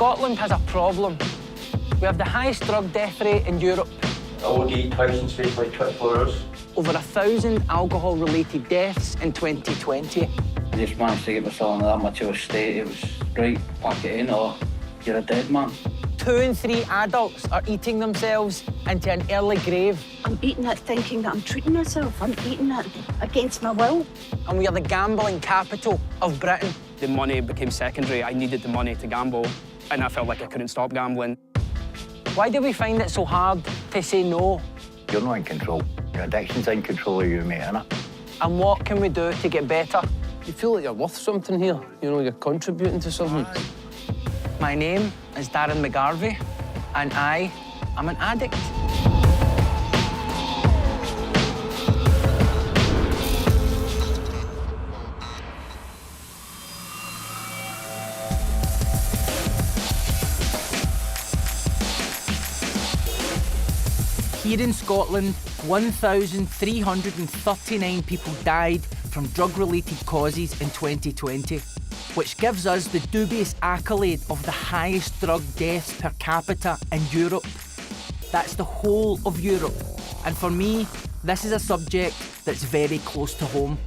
Scotland has a problem. We have the highest drug death rate in Europe. OD twice in space like 24 hours. Over 1,000 alcohol-related deaths in 2020. I just managed to get myself in that much of a state. It was, right, pack it in or you're a dead man. 2 in 3 adults are eating themselves into an early grave. I'm eating it thinking that I'm treating myself. I'm eating it against my will. And we are the gambling capital of Britain. The money became secondary. I needed the money to gamble, and I felt like I couldn't stop gambling. Why do we find it so hard to say no? You're not in control. Your addiction's in control of you, mate, innit? And what can we do to get better? You feel like you're worth something here. You know, you're contributing to something. My name is Darren McGarvey, and I am an addict. Here in Scotland, 1,339 people died from drug-related causes in 2020, which gives us the dubious accolade of the highest drug deaths per capita in Europe. That's the whole of Europe. And for me, this is a subject that's very close to home.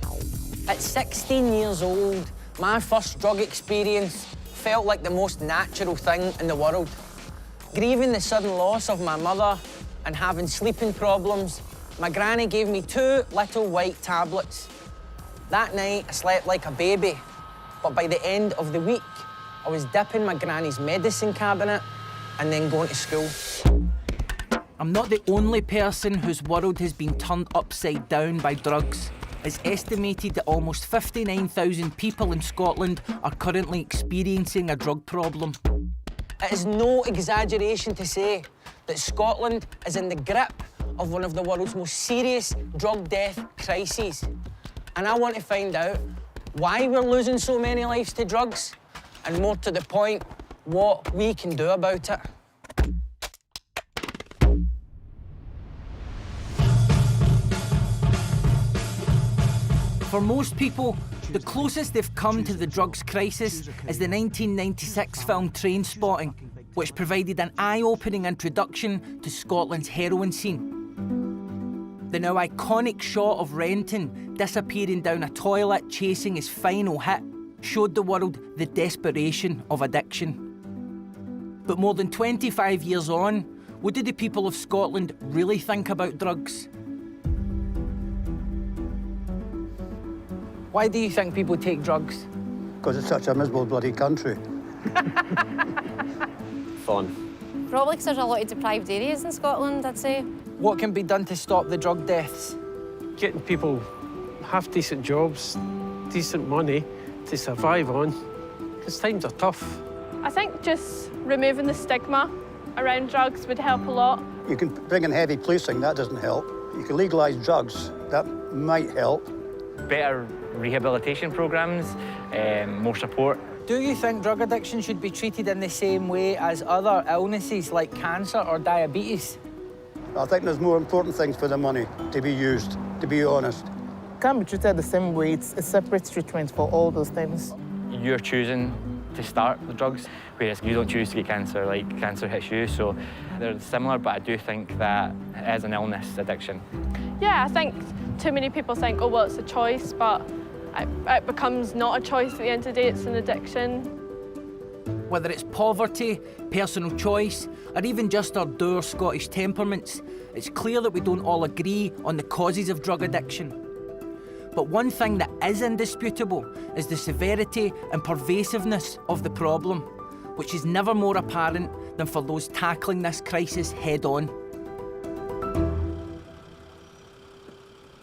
At 16 years old, my first drug experience felt like the most natural thing in the world. Grieving the sudden loss of my mother and having sleeping problems, my granny gave me 2 little white tablets. That night, I slept like a baby, but by the end of the week, I was dipping my granny's medicine cabinet and then going to school. I'm not the only person whose world has been turned upside down by drugs. It's estimated that almost 59,000 people in Scotland are currently experiencing a drug problem. It is no exaggeration to say that Scotland is in the grip of one of the world's most serious drug death crises. And I want to find out why we're losing so many lives to drugs, and more to the point, what we can do about it. For most people, the closest they've come to the drugs crisis is the 1996 film Trainspotting, which provided an eye-opening introduction to Scotland's heroin scene. The now iconic shot of Renton disappearing down a toilet chasing his final hit showed the world the desperation of addiction. But more than 25 years on, what do the people of Scotland really think about drugs? Why do you think people take drugs? Because it's such a miserable bloody country. Fun. Probably because there's a lot of deprived areas in Scotland, I'd say. What can be done to stop the drug deaths? Getting people half-decent jobs, decent money to survive on, because times are tough. I think just removing the stigma around drugs would help a lot. You can bring in heavy policing, that doesn't help. You can legalise drugs, that might help. Better rehabilitation programmes, more support. Do you think drug addiction should be treated in the same way as other illnesses like cancer or diabetes? I think there's more important things for the money to be used, to be honest. Can't be treated the same way. It's a separate treatment for all those things. You're choosing to start the drugs, whereas you don't choose to get cancer, like cancer hits you. So they're similar, but I do think that it is an illness, addiction. Yeah, I think too many people think, oh, well, it's a choice, but it becomes not a choice at the end of the day, it's an addiction. Whether it's poverty, personal choice, or even just our dour Scottish temperaments, it's clear that we don't all agree on the causes of drug addiction. But one thing that is indisputable is the severity and pervasiveness of the problem, which is never more apparent than for those tackling this crisis head-on.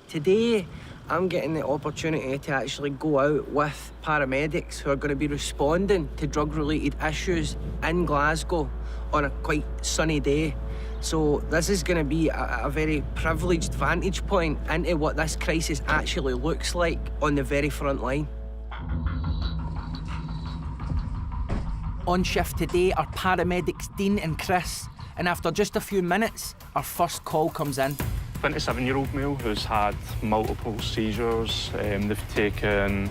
Today, I'm getting the opportunity to actually go out with paramedics who are going to be responding to drug-related issues in Glasgow on a quite sunny day. So this is going to be a very privileged vantage point into what this crisis actually looks like on the very front line. On shift today are paramedics Dean and Chris, and after just a few minutes, our first call comes in. 27-year-old male who's had multiple seizures. They've taken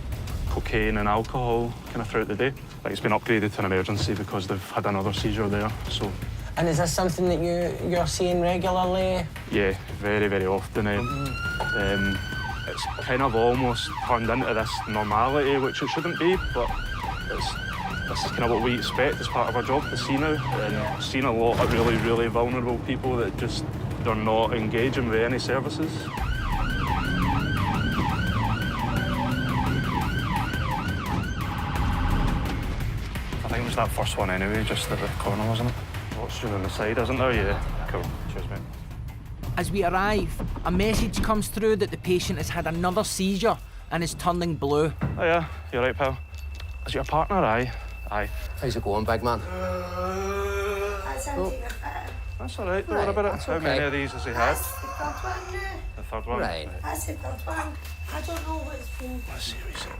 cocaine and alcohol kind of throughout the day. Like, it's been upgraded to an emergency because they've had another seizure there, so... And is this something that you're seeing regularly? Yeah, very, very often. It's kind of almost turned into this normality, which it shouldn't be, but this is kind of what we expect as part of our job to see now. And I've seen a lot of really, really vulnerable people that just, they're not engaging with any services. I think it was that first one anyway, just at the corner, wasn't it? Oxygen on the side, isn't there? Yeah. Cool. Cheers, mate. As we arrive, a message comes through that the patient has had another seizure and is turning blue. Oh yeah, you're right, pal. Is your partner? Aye. Aye. How's it going, big man? That's all right, don't worry about it. How many of these has he had? The third one. Right. That's the third one. I don't know what's been... Let's see what he said.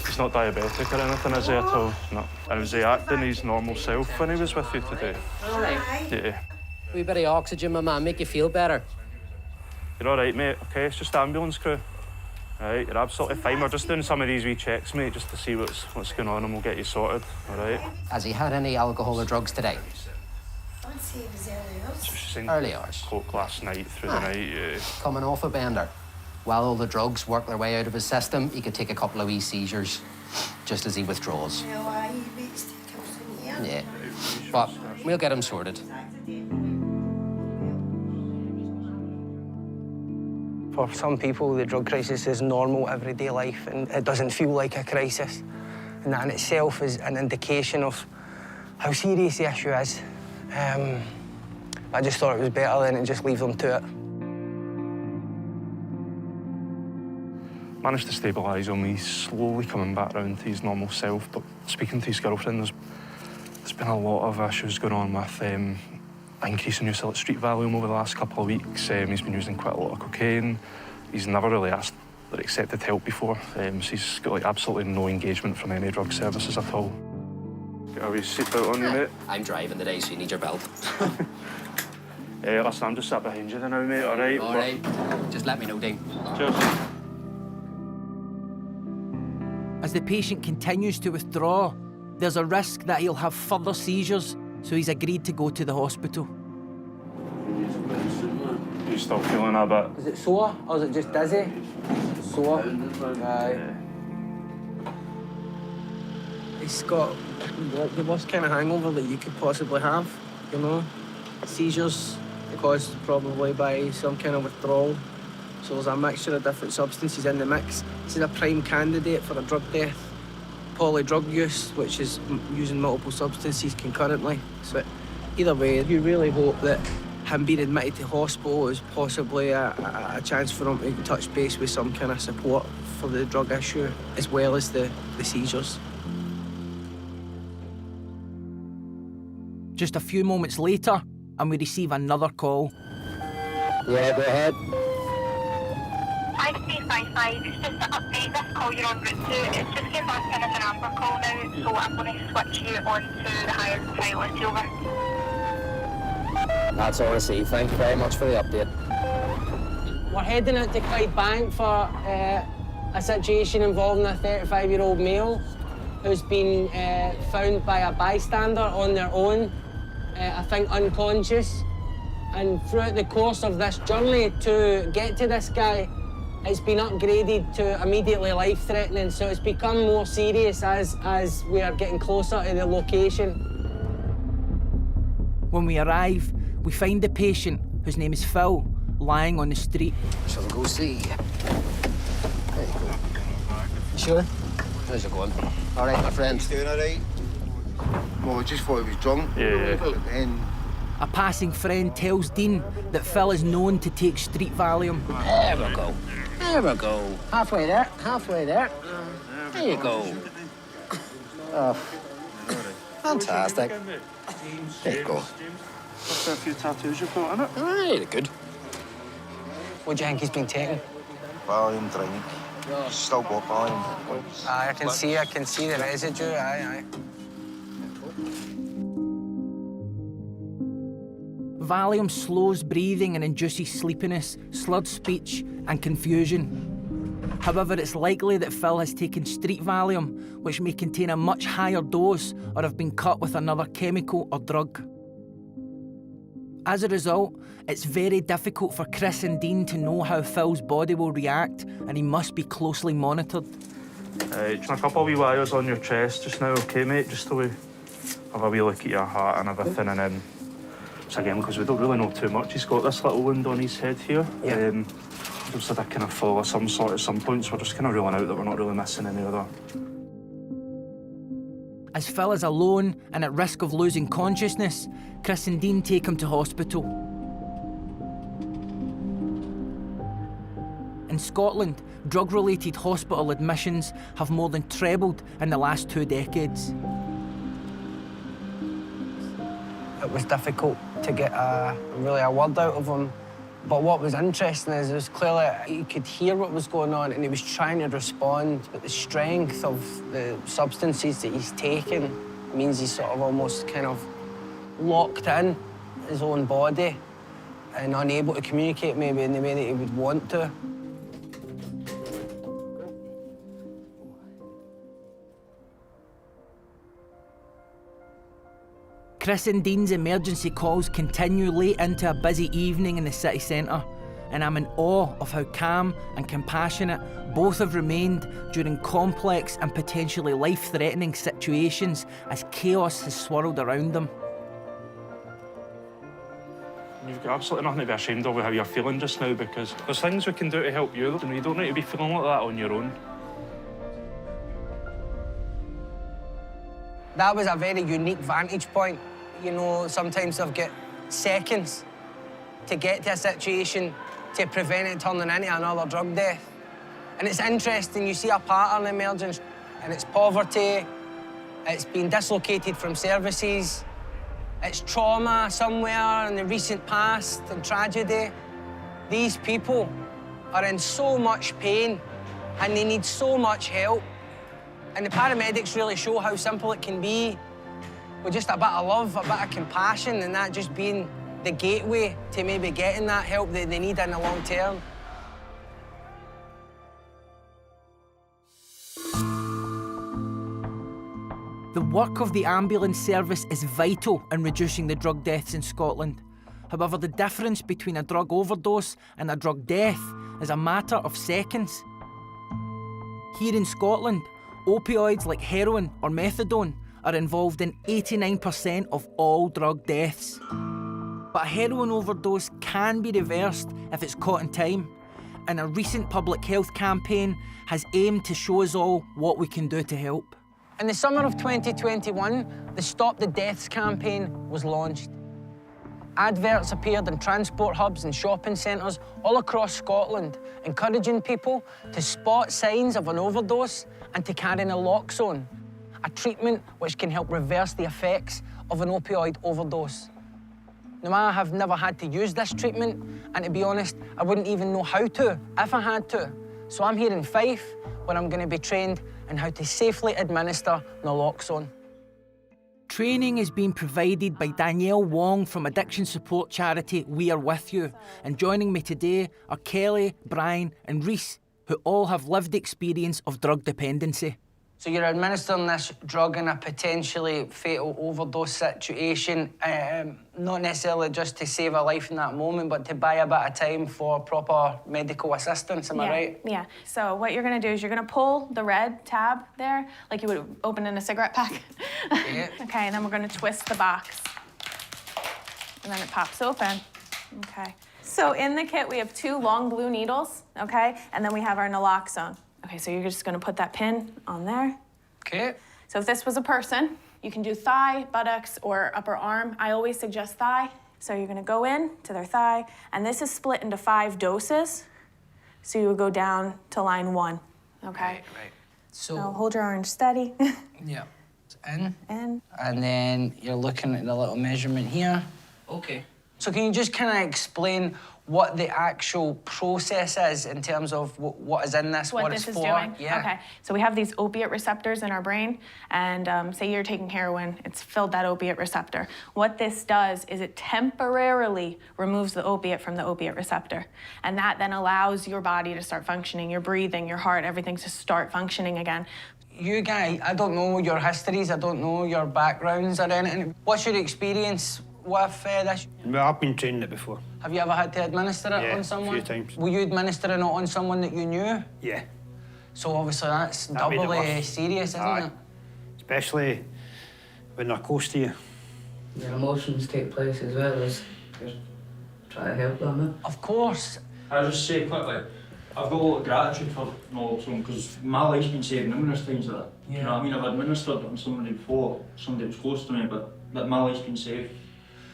He's not diabetic or anything, is he, at all? No. And was he acting his normal self when he was with you today? All right. Yeah. Wee bit of oxygen, my man, make you feel better. You're all right, mate, OK? It's just the ambulance crew. Right, you're absolutely fine. We're just doing some of these wee checks, mate, just to see what's going on, and we'll get you sorted, all right? Has he had any alcohol or drugs today? I'd say it was early hours. So she's seen Early hours. coke last night, through the night, yeah. Coming off a bender. While all the drugs work their way out of his system, he could take a couple of wee seizures just as he withdraws. Well, aye, he waits till he comes in here. Yeah. But we'll get him sorted. For some people, the drug crisis is normal everyday life and it doesn't feel like a crisis. And that in itself is an indication of how serious the issue is. I just thought it was better than to just leave them to it. Managed to stabilise him. He's slowly coming back round to his normal self, but speaking to his girlfriend, there's been a lot of issues going on with increasing use of street Valium over the last couple of weeks. He's been using quite a lot of cocaine. He's never really asked or accepted help before, so he's got like absolutely no engagement from any drug services at all. Get a wee seatbelt on you, mate. I'm driving today, so you need your belt. Listen, I'm just sat behind you now, mate, all right? All right. Just let me know, Dean. Cheers. As the patient continues to withdraw, there's a risk that he'll have further seizures, so he's agreed to go to the hospital. You still feeling a bit? Is it sore or is it just dizzy? Sore. Aye. He's got the worst kind of hangover that you could possibly have, you know? Seizures caused probably by some kind of withdrawal. So there's a mixture of different substances in the mix. This is a prime candidate for a drug death. Polydrug use, which is using multiple substances concurrently. So either way, you really hope that him being admitted to hospital is possibly a chance for him to touch base with some kind of support for the drug issue, as well as the seizures. Just a few moments later, and we receive another call. Yeah, go ahead. 5355, it's just to update this call you're on route 2. It's just getting back in as an amber call now, so I'm going to switch you on to the higher priority over. That's all I see. Thank you very much for the update. We're heading out to Clyde Bank for a situation involving a 35-year-old male who's been found by a bystander on their own, I think unconscious. And throughout the course of this journey to get to this guy, it's been upgraded to immediately life-threatening, so it's become more serious as we are getting closer to the location. When we arrive, we find the patient, whose name is Phil, lying on the street. Shall we go see? There you go. Sure? How's it going? All right, my friend. He's doing all right. Well, I just thought he was drunk. Yeah. And A passing friend tells Dean that Phil is known to take street Valium. There we go. There we go. Halfway there. Halfway there. There you go. Oh, fantastic. There you go. What's a few tattoos you've got in it? Right, good. What do you think he's been taking? Valium drink. Still got Valium. Aye, I can see the residue, aye. Valium slows breathing and induces sleepiness, slurred speech and confusion. However, it's likely that Phil has taken street Valium, which may contain a much higher dose or have been cut with another chemical or drug. As a result, it's very difficult for Chris and Dean to know how Phil's body will react, and he must be closely monitored. Just a couple of wee wires on your chest just now, okay, mate? Just so we have a wee look at your heart and everything, and then... So again, because we don't really know too much, he's got this little wound on his head here. Yeah. Just had a kind of fall of some sort at some point, so we're just kind of ruling out that we're not really missing any other. As Phil is alone and at risk of losing consciousness, Chris and Dean take him to hospital. In Scotland, drug-related hospital admissions have more than trebled in the last 2 decades. It was difficult to get really a word out of him. But what was interesting is it was clearly he could hear what was going on and he was trying to respond, but the strength of the substances that he's taken means he's sort of almost kind of locked in his own body and unable to communicate maybe in the way that he would want to. Chris and Dean's emergency calls continue late into a busy evening in the city centre, and I'm in awe of how calm and compassionate both have remained during complex and potentially life-threatening situations as chaos has swirled around them. You've got absolutely nothing to be ashamed of with how you're feeling just now, because there's things we can do to help you, and you don't need to be feeling like that on your own. That was a very unique vantage point. You know, sometimes I've got seconds to get to a situation to prevent it turning into another drug death. And it's interesting, you see a pattern emerging, and it's poverty, it's been dislocated from services, it's trauma somewhere in the recent past and tragedy. These people are in so much pain and they need so much help. And the paramedics really show how simple it can be with just a bit of love, a bit of compassion, and that just being the gateway to maybe getting that help that they need in the long term. The work of the ambulance service is vital in reducing the drug deaths in Scotland. However, the difference between a drug overdose and a drug death is a matter of seconds. Here in Scotland, opioids like heroin or methadone are involved in 89% of all drug deaths. But a heroin overdose can be reversed if it's caught in time, and a recent public health campaign has aimed to show us all what we can do to help. In the summer of 2021, the Stop the Deaths campaign was launched. Adverts appeared in transport hubs and shopping centres all across Scotland, encouraging people to spot signs of an overdose and to carry naloxone, a treatment which can help reverse the effects of an opioid overdose. Now, I have never had to use this treatment, and to be honest, I wouldn't even know how to if I had to. So I'm here in Fife, where I'm going to be trained in how to safely administer naloxone. Training is being provided by Danielle Wong from addiction support charity We Are With You, and joining me today are Kelly, Brian and Rhys, who all have lived experience of drug dependency. So you're administering this drug in a potentially fatal overdose situation, not necessarily just to save a life in that moment, but to buy a bit of time for proper medical assistance, am I right? Yeah. So what you're gonna do is you're gonna pull the red tab there, like you would open in a cigarette pack. Yeah. Okay, and then we're gonna twist the box. And then it pops open. Okay. So in the kit, we have 2 long blue needles, okay? And then we have our naloxone. Okay, so you're just gonna put that pin on there. Okay. So if this was a person, you can do thigh, buttocks, or upper arm. I always suggest thigh. So you're gonna go in to their thigh, and this is split into 5 doses. So you would go down to line 1, okay? Right. So now hold your orange steady. Yeah. In. In. And then you're looking at the little measurement here. Okay. So can you just kind of explain what the actual process is in terms of what is in this, what it's this for. is doing? Yeah. Okay, so we have these opiate receptors in our brain, and say you're taking heroin, it's filled that opiate receptor. What this does is it temporarily removes the opiate from the opiate receptor, and that then allows your body to start functioning, your breathing, your heart, everything to start functioning again. You guys, I don't know your histories, I don't know your backgrounds or anything. What's your experience with this? Well, I've been trained it before. Have you ever had to administer it on someone? Yeah, a few times. Were you administering it on someone that you knew? Yeah. So obviously that's That'd be the doubly worst. serious, isn't it? Especially when they're close to you. Your emotions take place as well as just try to help them. Of course. I'll just say quickly, I've got a lot of gratitude for naloxone because my life's been saved numerous times with it. You know what I mean? I've administered it on somebody before, somebody that was close to me, but my life's been saved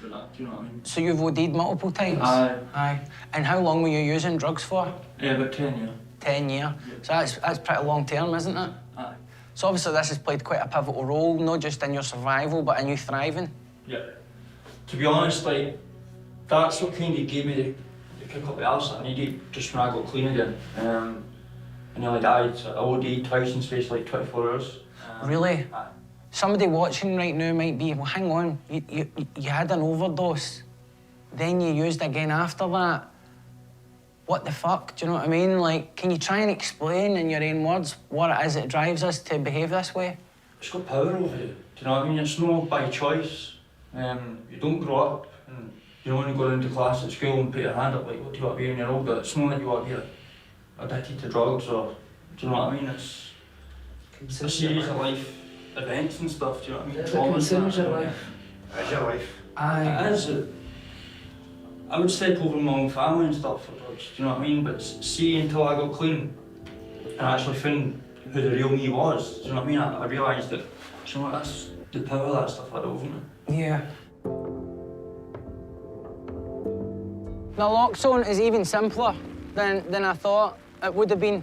with that, do you know what I mean? So you've OD'd multiple times? Aye. Aye. And how long were you using drugs for? About 10 years. 10 years. So that's pretty long term, isn't it? Aye. So obviously this has played quite a pivotal role, not just in your survival, but in you thriving. Yeah. To be honest, like, that's what kind of gave me the kick up the arse that I needed just when I got clean again. I nearly died. I OD'd twice in space like 24 hours. Really? Aye. Somebody watching right now might be, well, hang on, you had an overdose, then you used again after that. What the fuck, do you know what I mean? Like, can you try and explain in your own words what it is that drives us to behave this way? It's got power over you, do you know what I mean? It's not by choice. You don't grow up and you don't want to go into class at school and put your hand up like, what do you want to be when you're older? It's not that you want to be addicted to drugs or, do you know what I mean? It's a series of life events and stuff, do you know what I mean? It consumes your life. It's your life. Aye. It is. I would step over my own family and stuff for drugs, do you know what I mean? But see, until I got clean and actually found who the real me was, do you know what I mean? I realised that, do you know what, that's the power that stuff had over me. Yeah. Naloxone is even simpler than I thought it would have been,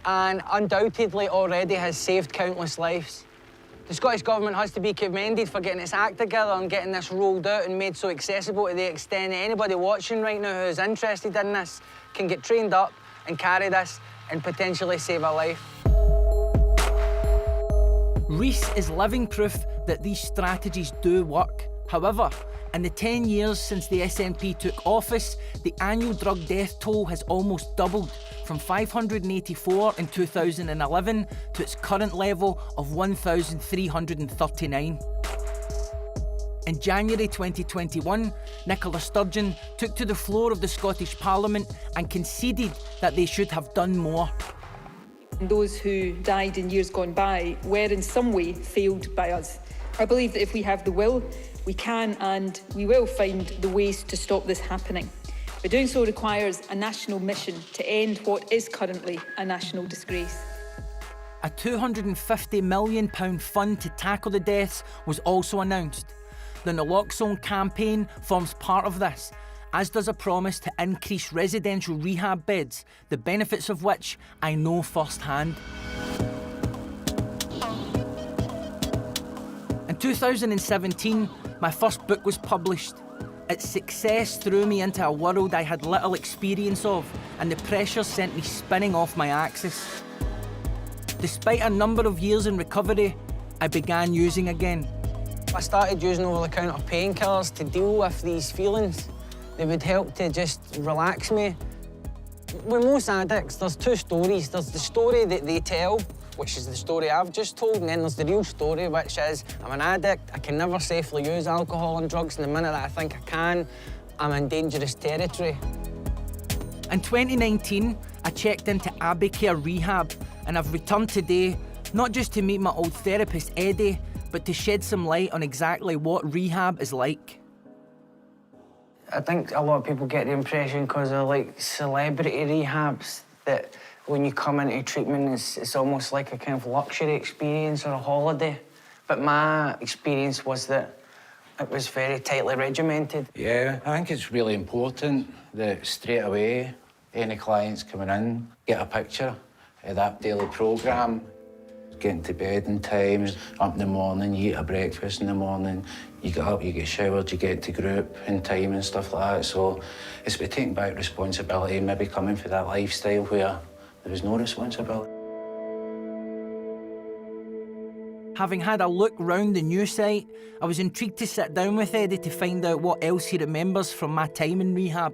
and undoubtedly already has saved countless lives. The Scottish Government has to be commended for getting its act together and getting this rolled out and made so accessible to the extent that anybody watching right now who is interested in this can get trained up and carry this and potentially save a life. Reese is living proof that these strategies do work. However, in the 10 years since the SNP took office, the annual drug death toll has almost doubled, from 584 in 2011 to its current level of 1,339. In January 2021, Nicola Sturgeon took to the floor of the Scottish Parliament and conceded that they should have done more. Those who died in years gone by were in some way failed by us. I believe that if we have the will, we can and we will find the ways to stop this happening. But doing so requires a national mission to end what is currently a national disgrace. A £250 million fund to tackle the deaths was also announced. The naloxone campaign forms part of this, as does a promise to increase residential rehab beds, the benefits of which I know firsthand. In 2017, my first book was published. Its success threw me into a world I had little experience of, and the pressure sent me spinning off my axis. Despite a number of years in recovery, I began using again. I started using over-the-counter painkillers to deal with these feelings. They would help to just relax me. With most addicts, there's two stories. There's the story that they tell, which is the story I've just told, and then there's the real story, which is I'm an addict, I can never safely use alcohol and drugs, and the minute that I think I can, I'm in dangerous territory. In 2019, I checked into Abbey Care Rehab, and I've returned today, not just to meet my old therapist, Eddie, but to shed some light on exactly what rehab is like. I think a lot of people get the impression because of like celebrity rehabs that when you come into treatment, it's almost like a kind of luxury experience or a holiday. But my experience was that it was very tightly regimented. Yeah, I think it's really important that straight away, any clients coming in get a picture of that daily programme. getting to bed in time, up in the morning, you eat a breakfast in the morning, you get up, you get showered, you get to group in time and stuff like that. So it's about taking back responsibility, maybe coming for that lifestyle where there was no responsibility. Having had a look round the new site, I was intrigued to sit down with Eddie to find out what else he remembers from my time in rehab.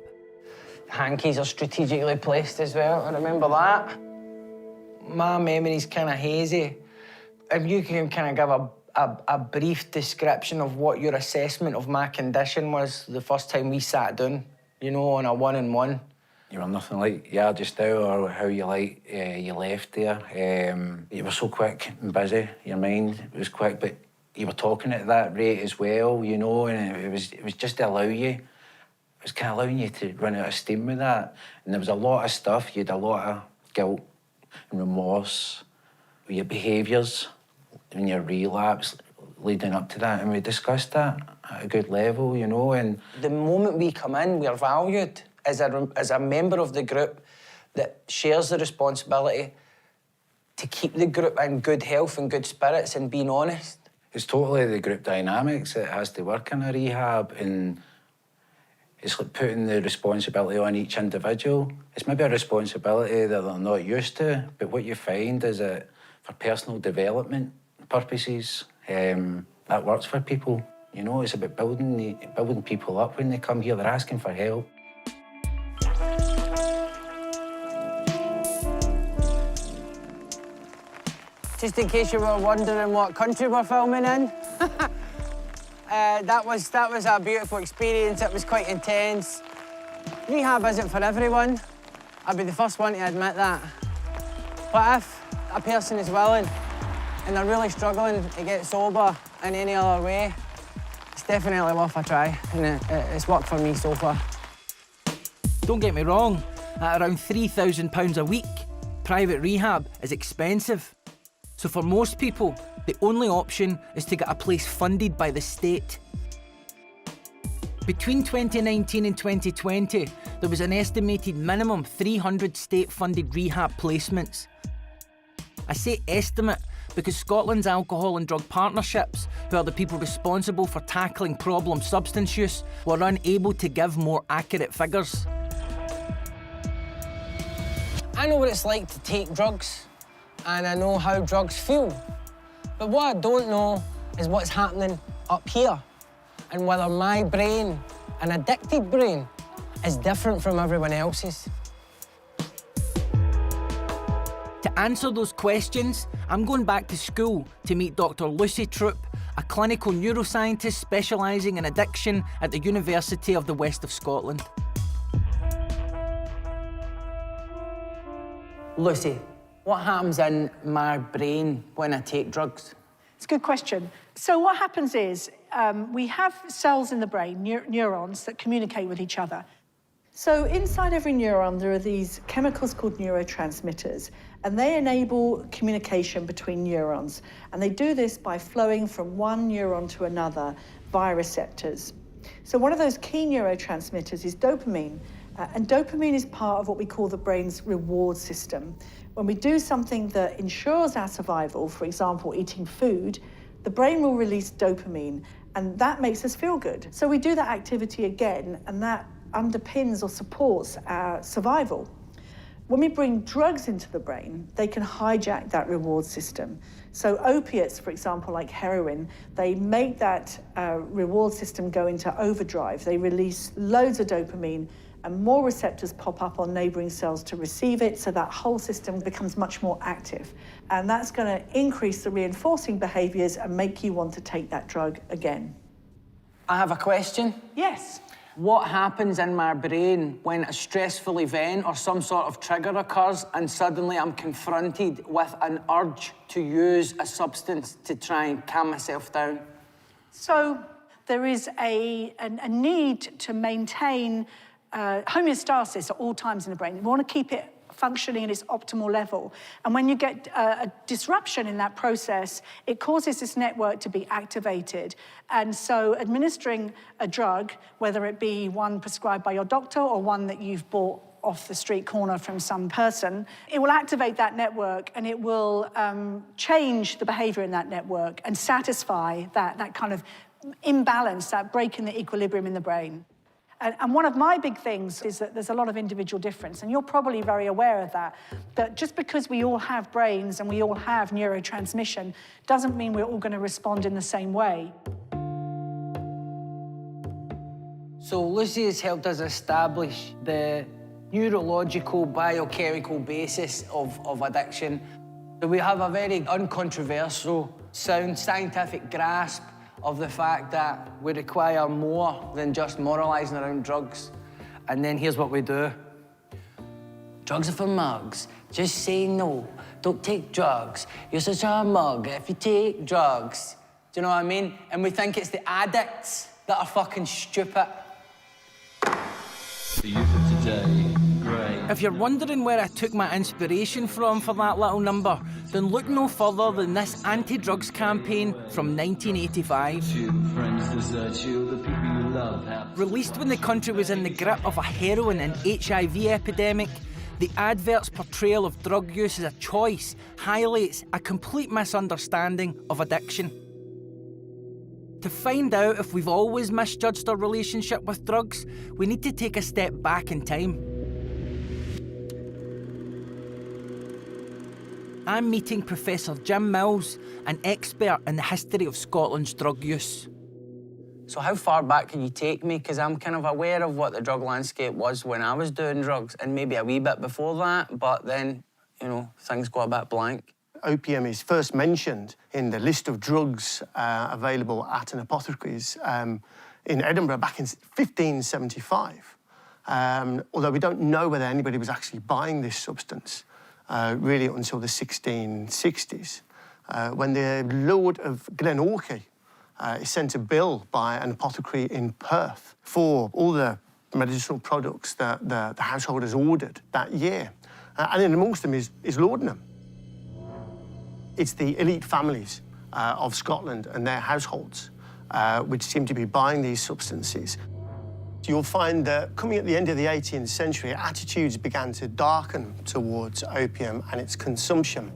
Hankies are strategically placed as well, I remember that. My memory's kind of hazy. If you can kind of give a brief description of what your assessment of my condition was the first time we sat down, you know, on a one-on-one. You were nothing like you are just now, or how you left there. You were so quick and busy, your mind was quick, but you were talking at that rate as well, you know, and it was just to allow you. It was kind of allowing you to run out of steam with that. And there was a lot of stuff, you had a lot of guilt and remorse with your behaviours and your relapse leading up to that, and we discussed that at a good level, you know. And the moment we come in, we're valued as a member of the group that shares the responsibility to keep the group in good health and good spirits and being honest. It's totally the group dynamics that has to work in a rehab, and it's like putting the responsibility on each individual. It's maybe a responsibility that they're not used to, but what you find is that for personal development purposes, that works for people. You know, it's about building people up when they come here. They're asking for help. Just in case you were wondering what country we're filming in, that was a beautiful experience. It was quite intense. Rehab isn't for everyone. I'd be the first one to admit that. But if a person is willing and they're really struggling to get sober in any other way, it's definitely worth a try, and it's worked for me so far. Don't get me wrong, at around £3,000 a week, private rehab is expensive. So for most people, the only option is to get a place funded by the state. Between 2019 and 2020, there was an estimated minimum 300 state-funded rehab placements. I say estimate because Scotland's alcohol and drug partnerships, who are the people responsible for tackling problem substance use, were unable to give more accurate figures. I know what it's like to take drugs, and I know how drugs feel. But what I don't know is what's happening up here, and whether my brain, an addicted brain, is different from everyone else's. To answer those questions, I'm going back to school to meet Dr. Lucy Troop, a clinical neuroscientist specialising in addiction at the University of the West of Scotland. Lucy, what happens in my brain when I take drugs? It's a good question. So what happens is we have cells in the brain, neurons, that communicate with each other. So inside every neuron, there are these chemicals called neurotransmitters, and they enable communication between neurons. And they do this by flowing from one neuron to another via receptors. So one of those key neurotransmitters is dopamine. And dopamine is part of what we call the brain's reward system. When we do something that ensures our survival, for example, eating food, the brain will release dopamine, and that makes us feel good. So we do that activity again, and that underpins or supports our survival. When we bring drugs into the brain, they can hijack that reward system. So opiates, for example, like heroin, they make that reward system go into overdrive. They release loads of dopamine, and more receptors pop up on neighbouring cells to receive it, so that whole system becomes much more active. And that's going to increase the reinforcing behaviours and make you want to take that drug again. I have a question. Yes. What happens in my brain when a stressful event or some sort of trigger occurs and suddenly I'm confronted with an urge to use a substance to try and calm myself down? So there is a need to maintain homeostasis at all times in the brain. You want to keep it functioning at its optimal level. And when you get a disruption in that process, it causes this network to be activated. And so administering a drug, whether it be one prescribed by your doctor or one that you've bought off the street corner from some person, it will activate that network and it will change the behaviour in that network and satisfy that kind of imbalance, that break in the equilibrium in the brain. And one of my big things is that there's a lot of individual difference, and you're probably very aware of that just because we all have brains and we all have neurotransmission doesn't mean we're all going to respond in the same way. So Lucy has helped us establish the neurological, biochemical basis of addiction. So we have a very uncontroversial, sound, scientific grasp of the fact that we require more than just moralising around drugs. And then here's what we do. Drugs are for mugs. Just say no. Don't take drugs. You're such a mug if you take drugs. Do you know what I mean? And we think it's the addicts that are fucking stupid. The youth of today, great. If you're wondering where I took my inspiration from for that little number, then look no further than this anti-drugs campaign from 1985. Friends desert you, the people you love have... Released when the country was in the grip of a heroin and HIV epidemic, the advert's portrayal of drug use as a choice highlights a complete misunderstanding of addiction. To find out if we've always misjudged our relationship with drugs, we need to take a step back in time. I'm meeting Professor Jim Mills, an expert in the history of Scotland's drug use. So how far back can you take me? Because I'm kind of aware of what the drug landscape was when I was doing drugs, and maybe a wee bit before that, but then, you know, things go a bit blank. Opium is first mentioned in the list of drugs available at an apothecary's in Edinburgh back in 1575. Although we don't know whether anybody was actually buying this substance really until the 1660s, when the Lord of Glenorchy sent a bill by an apothecary in Perth for all the medicinal products that the householders ordered that year. And in amongst them is laudanum. It's the elite families of Scotland and their households which seem to be buying these substances. You'll find that coming at the end of the 18th century, attitudes began to darken towards opium and its consumption.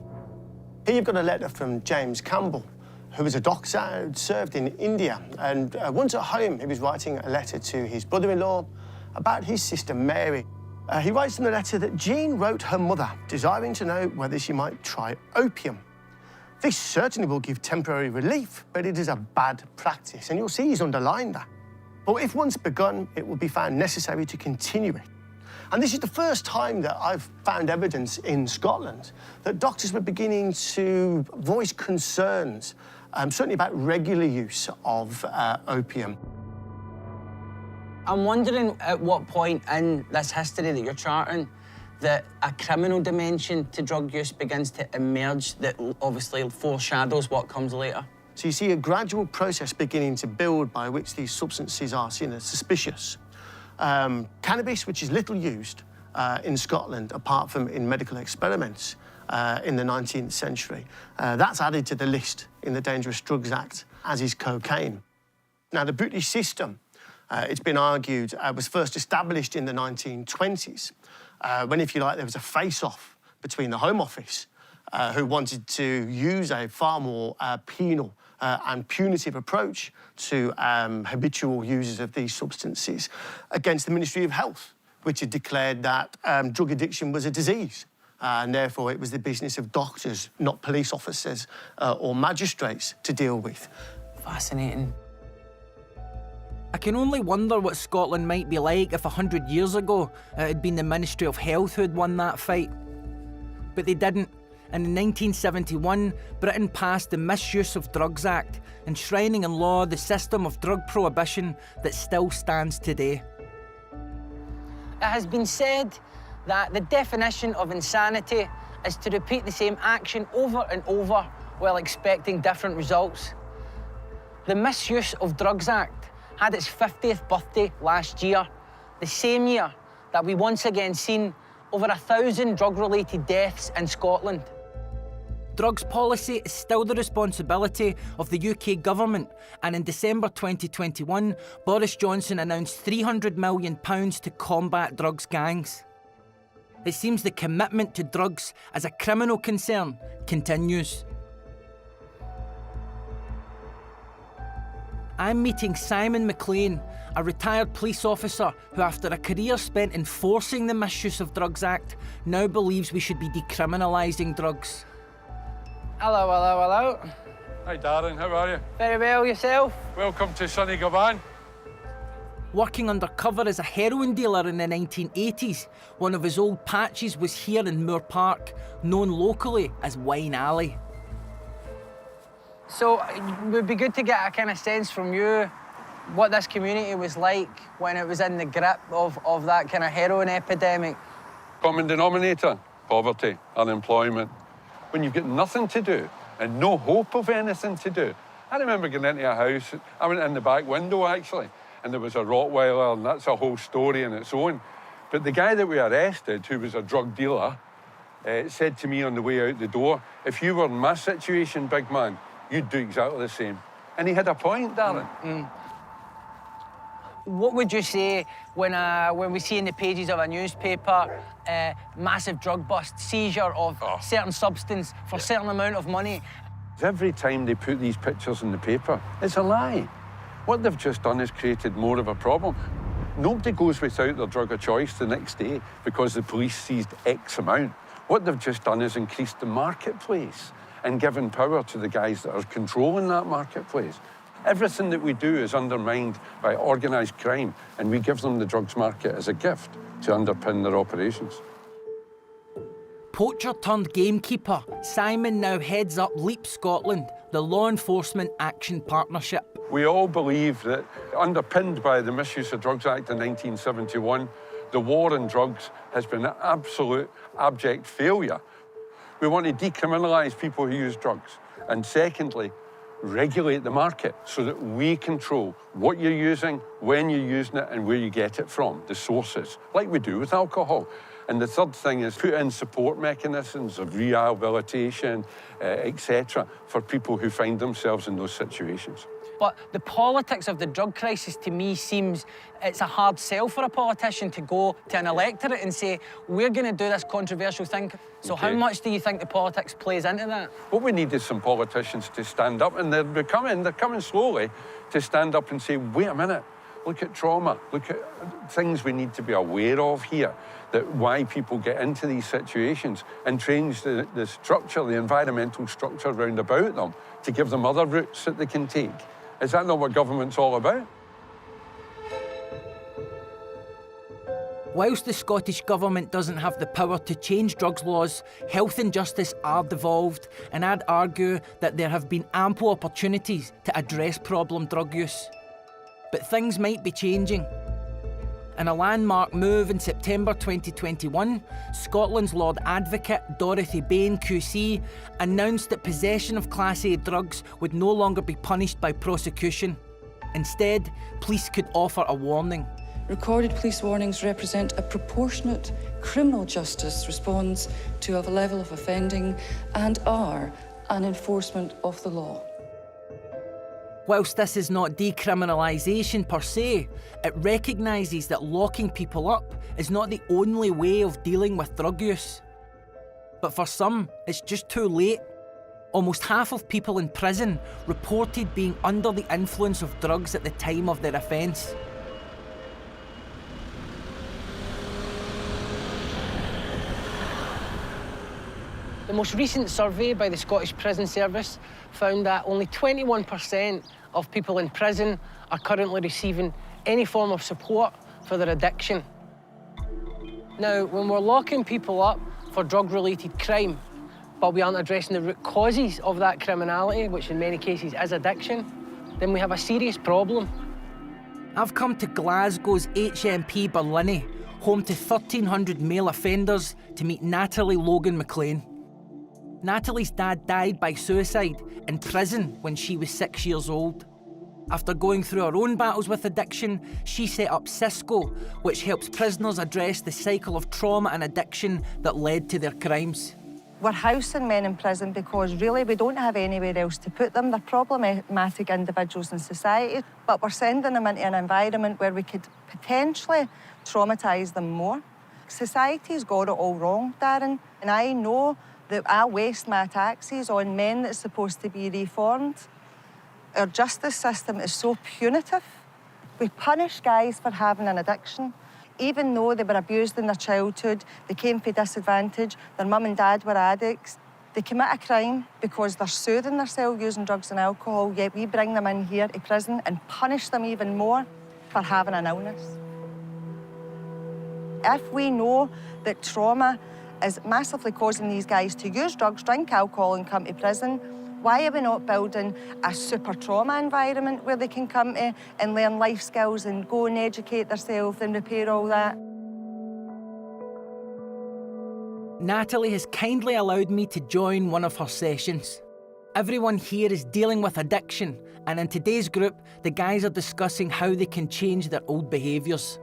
Here you've got a letter from James Campbell, who was a doctor who'd served in India. And once at home, he was writing a letter to his brother-in-law about his sister Mary. He writes in the letter that Jean wrote her mother, desiring to know whether she might try opium. This certainly will give temporary relief, but it is a bad practice, and you'll see he's underlined that. But if once begun, it will be found necessary to continue it. And this is the first time that I've found evidence in Scotland that doctors were beginning to voice concerns, certainly about regular use of opium. I'm wondering at what point in this history that you're charting that a criminal dimension to drug use begins to emerge that obviously foreshadows what comes later. So you see a gradual process beginning to build by which these substances are seen as suspicious. Cannabis, which is little used in Scotland, apart from in medical experiments in the 19th century, that's added to the list in the Dangerous Drugs Act, as is cocaine. Now, the British system, it's been argued, was first established in the 1920s, when, if you like, there was a face-off between the Home Office, who wanted to use a far more penal and punitive approach to habitual users of these substances, against the Ministry of Health, which had declared that drug addiction was a disease, and therefore it was the business of doctors, not police officers or magistrates, to deal with. Fascinating. I can only wonder what Scotland might be like if 100 years ago it had been the Ministry of Health who had won that fight. But they didn't. And in 1971, Britain passed the Misuse of Drugs Act, enshrining in law the system of drug prohibition that still stands today. It has been said that the definition of insanity is to repeat the same action over and over while expecting different results. The Misuse of Drugs Act had its 50th birthday last year, the same year that we once again seen over 1,000 drug-related deaths in Scotland. Drugs policy is still the responsibility of the UK government, and in December 2021, Boris Johnson announced £300 million to combat drugs gangs. It seems the commitment to drugs as a criminal concern continues. I'm meeting Simon McLean, a retired police officer who, after a career spent enforcing the Misuse of Drugs Act, now believes we should be decriminalising drugs. Hello, hello, hello. Hi Darren, how are you? Very well, yourself? Welcome to sunny Govan. Working undercover as a heroin dealer in the 1980s, one of his old patches was here in Moore Park, known locally as Wine Alley. So it would be good to get a kind of sense from you what this community was like when it was in the grip of that kind of heroin epidemic. Common denominator, poverty, unemployment. When you've got nothing to do and no hope of anything to do. I remember getting into a house, I went in the back window actually, and there was a Rottweiler, and that's a whole story in its own. But the guy that we arrested, who was a drug dealer, said to me on the way out the door, if you were in my situation, big man, you'd do exactly the same. And he had a point, Darren. What would you say when we see in the pages of a newspaper massive drug bust, seizure of certain substance for a certain amount of money? Every time they put these pictures in the paper, it's a lie. What they've just done is created more of a problem. Nobody goes without their drug of choice the next day because the police seized X amount. What they've just done is increased the marketplace and given power to the guys that are controlling that marketplace. Everything that we do is undermined by organised crime, and we give them the drugs market as a gift to underpin their operations. Poacher turned gamekeeper, Simon now heads up LEAP Scotland, the Law Enforcement Action Partnership. We all believe that, underpinned by the Misuse of Drugs Act in 1971, the war on drugs has been an absolute abject failure. We want to decriminalise people who use drugs. And secondly, regulate the market so that we control what you're using, when you're using it, and where you get it from, the sources, like we do with alcohol. And the third thing is put in support mechanisms of rehabilitation, etc., for people who find themselves in those situations. But the politics of the drug crisis, to me, seems it's a hard sell for a politician to go to an electorate and say, we're going to do this controversial thing. So how much do you think the politics plays into that? What we need is some politicians to stand up, and they're coming slowly, to stand up and say, wait a minute, look at trauma, look at things we need to be aware of here, that why people get into these situations, and change the structure, the environmental structure round about them, to give them other routes that they can take. Is that not what government's all about? Whilst the Scottish Government doesn't have the power to change drugs laws, health and justice are devolved, and I'd argue that there have been ample opportunities to address problem drug use. But things might be changing. In a landmark move in September 2021, Scotland's Lord Advocate Dorothy Bain QC announced that possession of Class A drugs would no longer be punished by prosecution. Instead, police could offer a warning. Recorded police warnings represent a proportionate criminal justice response to a level of offending and are an enforcement of the law. Whilst this is not decriminalisation per se, it recognises that locking people up is not the only way of dealing with drug use. But for some, it's just too late. Almost half of people in prison reported being under the influence of drugs at the time of their offence. The most recent survey by the Scottish Prison Service found that only 21% of people in prison are currently receiving any form of support for their addiction. Now, when we're locking people up for drug-related crime, but we aren't addressing the root causes of that criminality, which in many cases is addiction, then we have a serious problem. I've come to Glasgow's HMP Barlinnie, home to 1,300 male offenders, to meet Natalie Logan McLean. Natalie's dad died by suicide in prison when she was 6 years old. After going through her own battles with addiction, she set up Cisco, which helps prisoners address the cycle of trauma and addiction that led to their crimes. We're housing men in prison because really we don't have anywhere else to put them. They're problematic individuals in society, but we're sending them into an environment where we could potentially traumatise them more. Society's got it all wrong, Darren, and I know that I waste my taxes on men that's supposed to be reformed. Our justice system is so punitive. We punish guys for having an addiction. Even though they were abused in their childhood, they came from disadvantage, their mum and dad were addicts, they commit a crime because they're soothing themselves using drugs and alcohol, yet we bring them in here to prison and punish them even more for having an illness. If we know that trauma is massively causing these guys to use drugs, drink alcohol and come to prison, why are we not building a super trauma environment where they can come to and learn life skills and go and educate themselves and repair all that? Natalie has kindly allowed me to join one of her sessions. Everyone here is dealing with addiction, and in today's group, the guys are discussing how they can change their old behaviours.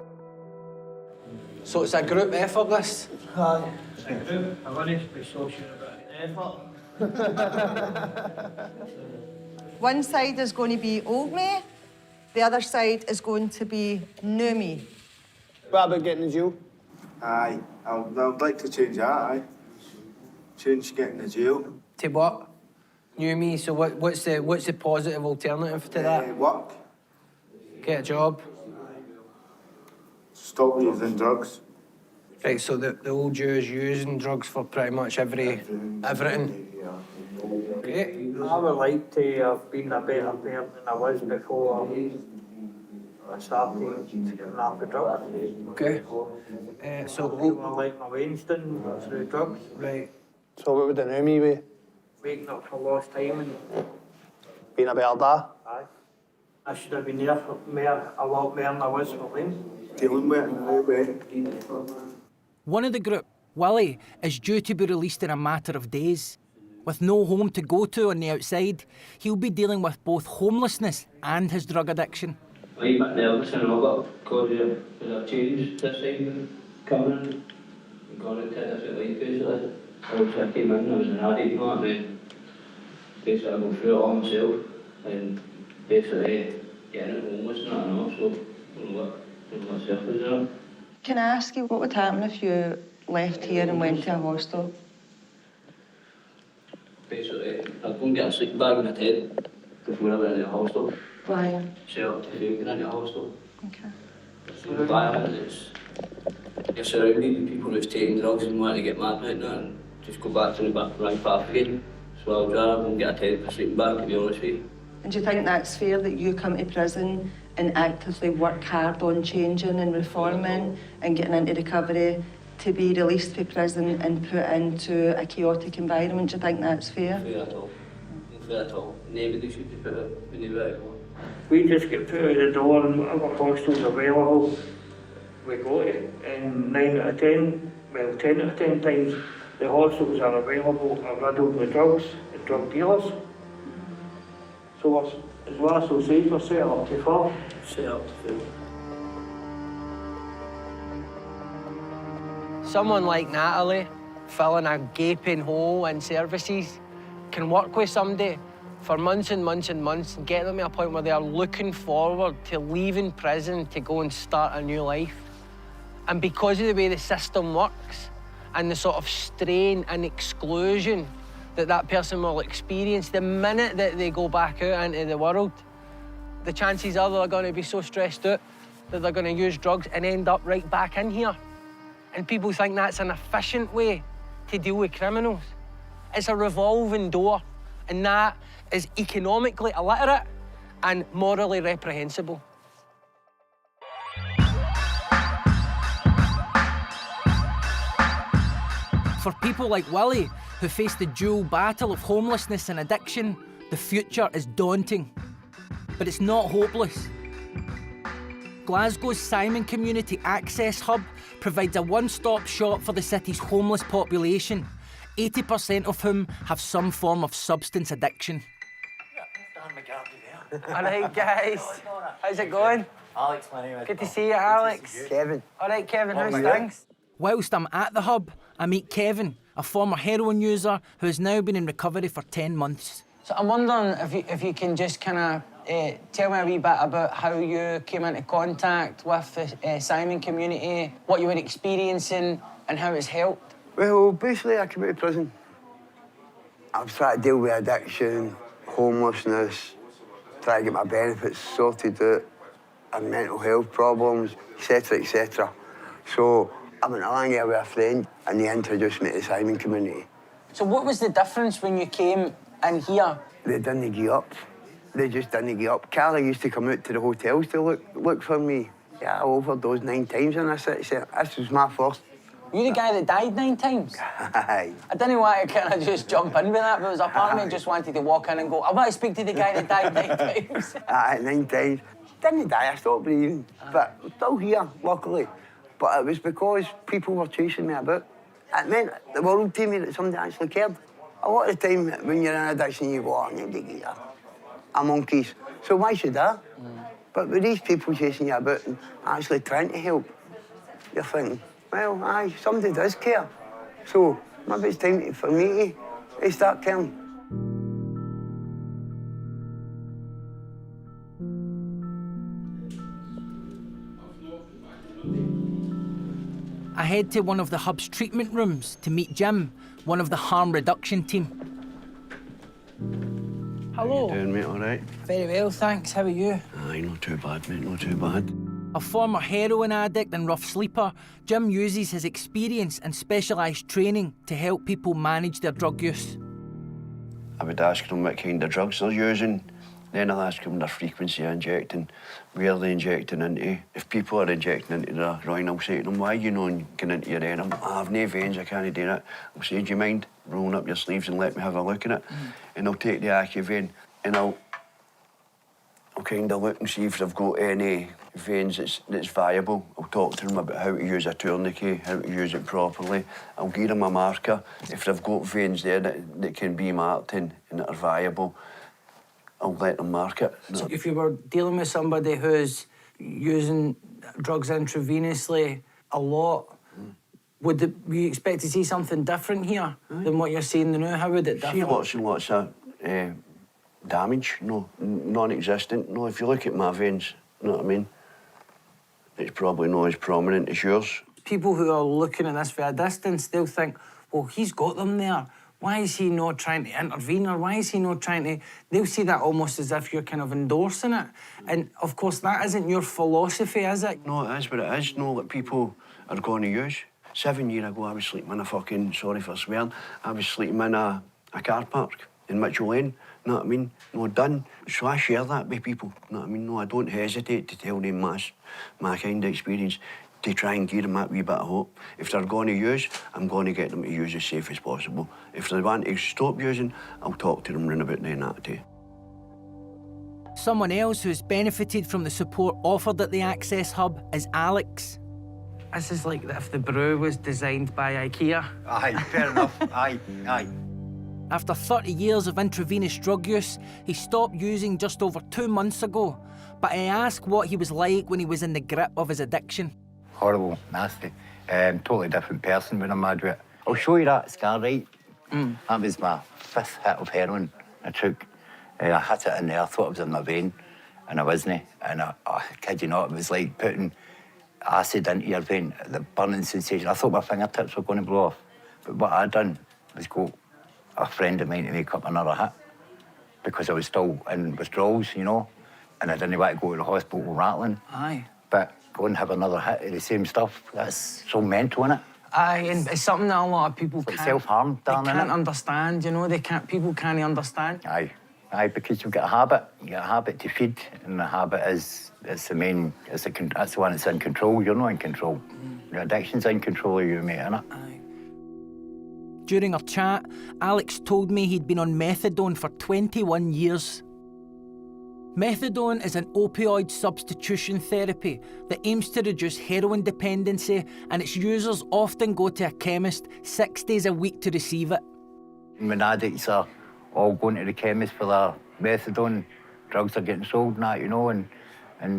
So it's a group effort, this? Aye. It's a group. I want to be social about effort. One side is going to be old me, the other side is going to be new me. What about getting the jail? Aye, I'd like to change that, aye. Change getting the jail. To what? New me, so what's the positive alternative to that? Work. Get a job. Stop using drugs. Right, so the old you is using drugs for pretty much everything. Great. I would like to have been a better parent than I was before I started getting off the drugs. Okay. So I like my Winston through drugs. Right. So what would the new me be? Waking up for lost time and Being a better dad? aye. I should have been there for a lot more than I was for them. Dealing with it in the right way. One of the group, Willie, is due to be released in a matter of days. With no home to go to on the outside, he'll be dealing with both homelessness and his drug addiction. I'm a bit nervous and all, but because I've changed this time coming in and gone into a different life basically. Obviously I came in, I was an addict, you know, and then basically I go through it all myself and basically getting it homeless and that and all, so I don't know what surface there. Can I ask you what would happen if you left here and went to a hostel? Basically, I'd go and get a sleeping bag and a tent before I went into a hostel. Why? Shelter to get into a hostel. Okay. So the fact is, you're surrounded with people who's taking drugs and want to get mad right now and just go back to the right path again. So I'd rather go and get a tent for a sleeping bag, to be honest with you. And do you think that's fair that you come to prison and actively work hard on changing and reforming and getting into recovery to be released from prison and put into a chaotic environment? Do you think that's fair? Not fair at all. Not fair at all. Nobody should be put out when they were out. We just get put out the door and whatever hostels available, we go to. And 9 out of 10, well 10 out of 10 times, the hostels are available are riddled with drugs and drug dealers. So as well as so safe, we're set up to fall. Set up to fail. Someone like Natalie, filling a gaping hole in services, can work with somebody for months and months and months and get them to a point where they are looking forward to leaving prison to go and start a new life. And because of the way the system works and the sort of strain and exclusion that person will experience the minute that they go back out into the world, the chances are they're going to be so stressed out that they're going to use drugs and end up right back in here. And people think that's an efficient way to deal with criminals. It's a revolving door, and that is economically illiterate and morally reprehensible. For people like Willie, who face the dual battle of homelessness and addiction, the future is daunting. But it's not hopeless. Glasgow's Simon Community Access Hub provides a one-stop shop for the city's homeless population, 80% of whom have some form of substance addiction. All right, guys. How's it going? Alex, my name is. Good to see you, Alex. You. Kevin. All right, Kevin, how's my things? Whilst I'm at the hub, I meet Kevin, a former heroin user who has now been in recovery for 10 months. So I'm wondering if you can just kind of Tell me a wee bit about how you came into contact with the Simon community, what you were experiencing and how it's helped. Well, basically I came out of prison. I was trying to deal with addiction, homelessness, trying to get my benefits sorted out, and mental health problems, etc., etc. So I went along here with a friend and they introduced me to the Simon community. So what was the difference when you came in here? They didn't give up. They just didn't give up. Carla used to come out to the hotels to look for me. Yeah, I overdosed 9 times in this city centre. This was my first. You the guy that died 9 times? Aye. I didn't want to kind of just jump in with that, but it was a part of me just wanted to walk in and go, I want to speak to the guy that died 9 times. Aye, 9 times. Didn't die, I stopped breathing. But I'm still here, luckily. But it was because people were chasing me about. It meant the world to me that somebody actually cared. A lot of the time when you're in addiction, you go, oh, nobody cares. I'm monkeys. So why should I? But with these people chasing you about and actually trying to help, you're thinking, well, aye, somebody does care. So maybe it's time for me to start caring. I head to one of the hub's treatment rooms to meet Jim, one of the harm reduction team. Hello. How you doing, mate, all right? Very well, thanks. How are you? Aye, not too bad, mate, not too bad. A former heroin addict and rough sleeper, Jim uses his experience and specialised training to help people manage their drug use. I would ask them what kind of drugs they're using, then I'll ask them their frequency of injecting, where they're injecting into. If people are injecting into their groin, I'll say to them, why you going into your end? I have no veins, I can't do that. I'll say, do you mind rolling up your sleeves and let me have a look at it? And I'll take the Acuvein and I'll kind of look and see if they've got any veins that's viable. I'll talk to them about how to use a tourniquet, how to use it properly. I'll give them a marker. If they've got veins there that can be marked and that are viable, I'll let them mark it. So if you were dealing with somebody who's using drugs intravenously a lot, would you expect to see something different here than what you're seeing now? How would it differ? See lots and lots of damage, non-existent. No, if you look at my veins, you know what I mean? It's probably not as prominent as yours. People who are looking at this from a distance, they'll think, well, he's got them there. Why is he not trying to intervene, or why is he not trying to... They'll see that almost as if you're kind of endorsing it. And, of course, that isn't your philosophy, is it? No, it is, but it is. No, that people are going to use. 7 years ago, I was sleeping in a fucking, sorry for swearing, I was sleeping in a car park in Mitchell Lane, you know what I mean? No, done. So I share that with people, you know what I mean? No, I don't hesitate to tell them my kind of experience, to try and give them that wee bit of hope. If they're going to use, I'm going to get them to use as safe as possible. If they want to stop using, I'll talk to them round about then that too. Someone else who's benefited from the support offered at the Access Hub is Alex. This is like if the brew was designed by IKEA. Aye, fair enough. Aye. After 30 years of intravenous drug use, he stopped using just over 2 months ago. But I asked what he was like when he was in the grip of his addiction. Horrible, nasty. Totally different person when I'm mad with it. I'll show you that scar, right? That was my 5th hit of heroin I took. I hit it in there, I thought it was in my vein, and I wasn't. And I kid you not, it was like putting acid into your vein, the burning sensation. I thought my fingertips were going to blow off. But what I'd done was go a friend of mine to make up another hit because I was still in withdrawals, you know, and I didn't want to go to the hospital rattling. Aye. But go and have another hit of the same stuff, that's so mental, innit? Aye, and it's something that a lot of people can't... self-harm, Darren, they can't innit? understand, you know, people can't understand. Aye, because you've got a habit. You've got a habit to feed, and the habit is, that's the one that's in control. You're not in control. Your addiction's in control of you, mate, innit? During our chat, Alex told me he'd been on methadone for 21 years. Methadone is an opioid substitution therapy that aims to reduce heroin dependency, and its users often go to a chemist 6 days a week to receive it. When addicts are all going to the chemist for their methadone, drugs are getting sold and that, you know, and